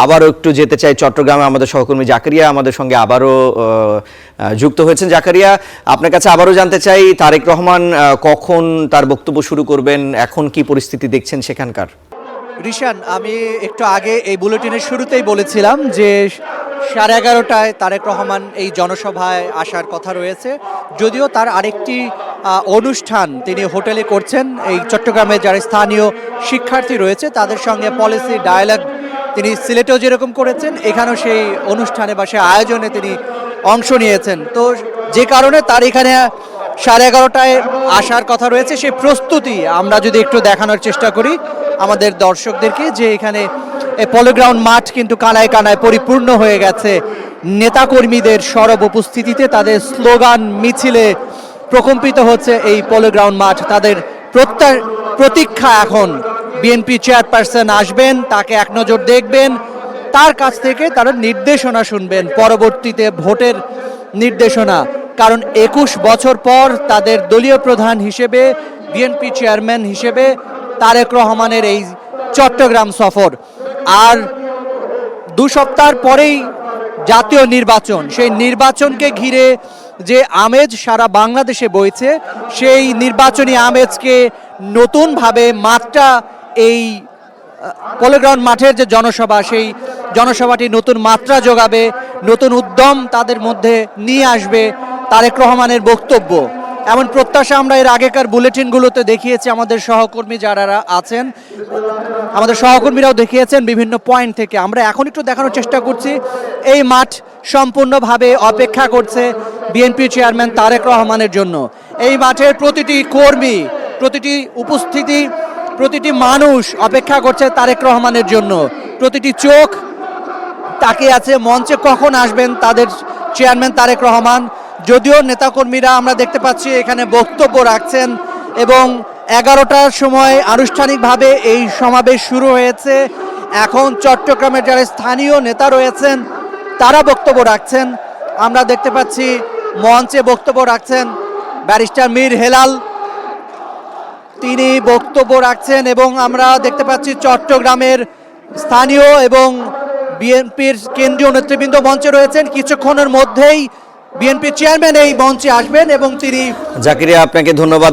আবারও একটু যেতে চাই চট্টগ্রামে। আমাদের সহকর্মী জাকারিয়া আমাদের সঙ্গে আবারও যুক্ত হয়েছেন। জাকারিয়া, আপনার কাছে আবারও জানতে চাই, তারেক রহমান কখন তার বক্তব্য শুরু করবেন, এখন কি পরিস্থিতি দেখছেন সেখানকার? রিশান, আমি একটু আগে এই বুলেটিনের শুরুতেই বলেছিলাম যে 11:30টায় তারেক রহমান এই জনসভায় আসার কথা রয়েছে। যদিও তার আরেকটি অনুষ্ঠান তিনি হোটেলে করছেন, এই চট্টগ্রামে যারা স্থানীয় শিক্ষার্থী রয়েছে তাদের সঙ্গে পলিসি ডায়ালগ তিনি সিলেটেও যেরকম করেছেন, এখানেও সেই অনুষ্ঠানে বা সেই আয়োজনে তিনি অংশ নিয়েছেন। তো যে কারণে তার এখানে 11:30টায় আসার কথা রয়েছে। সেই প্রস্তুতি আমরা যদি একটু দেখানোর চেষ্টা করি আমাদের দর্শকদেরকে, যে এখানে পলো গ্রাউন্ড মাঠ কিন্তু কানায় কানায় পরিপূর্ণ হয়ে গেছে নেতাকর্মীদের সরব উপস্থিতিতে। তাদের স্লোগান মিছিলে প্রকম্পিত হচ্ছে এই পলো গ্রাউন্ড মাঠ। তাদের প্রতীক্ষা এখন বিএনপি চেয়ারপারসন আসবেন, তাকে এক নজর দেখবেন, তার কাছ থেকে তারা নির্দেশনা শুনবেন, পরবর্তীতে ভোটের নির্দেশনা। কারণ 21 বছর পর তাদের দলীয় প্রধান হিসেবে, বিএনপি চেয়ারম্যান হিসেবে তারেক রহমানের এই চট্টগ্রাম সফর। আর 2 সপ্তাহ পরেই জাতীয় নির্বাচন। সেই নির্বাচনকে ঘিরে যে আমেজ সারা বাংলাদেশে বইছে, সেই নির্বাচনী আমেজকে নতুনভাবে মাত্রা এই পলো গ্রাউন্ড মাঠের যে জনসভা, সেই জনসভাটি নতুন মাত্রা যোগাবে, নতুন উদ্যম তাদের মধ্যে নিয়ে আসবে তারেক রহমানের বক্তব্য। এমন প্রত্যাশা আমরা এর আগেকার বুলেটিনগুলোতে দেখিয়েছি। আমাদের সহকর্মী যারা আছেন, আমাদের সহকর্মীরাও দেখিয়েছেন বিভিন্ন পয়েন্ট থেকে। আমরা এখন একটু দেখানোর চেষ্টা করছি এই মাঠ সম্পূর্ণভাবে অপেক্ষা করছে বিএনপি চেয়ারম্যান তারেক রহমানের জন্য। এই মাঠের প্রতিটি কর্মী, প্রতিটি উপস্থিতি, প্রতিটি মানুষ অপেক্ষা করছে তারেক রহমানের জন্য। প্রতিটি চোখ তাকিয়ে আছে মঞ্চে কখন আসবেন তাদের চেয়ারম্যান তারেক রহমান। যদিও নেতাকর্মীরা আমরা দেখতে পাচ্ছি এখানে বক্তব্য রাখছেন, এবং 11টার সময় আনুষ্ঠানিকভাবে এই সমাবেশ শুরু হয়েছে। এখন চট্টগ্রামের যারা স্থানীয় নেতা রয়েছেন তারা বক্তব্য রাখছেন। আমরা দেখতে পাচ্ছি মঞ্চে বক্তব্য রাখছেন ব্যারিস্টার মীর হেলাল, তিনি বক্তব্য রাখছেন। এবং আমরা দেখতে পাচ্ছি চট্টগ্রামের স্থানীয় এবং বিএনপির কেন্দ্রীয় নেতৃবৃন্দ মঞ্চে রয়েছেন। কিছুক্ষণের মধ্যেই বিএনপি চেয়ারম্যান এই মঞ্চে আসবেন এবং তিনি। জাকারিয়া, আপনাকে ধন্যবাদ।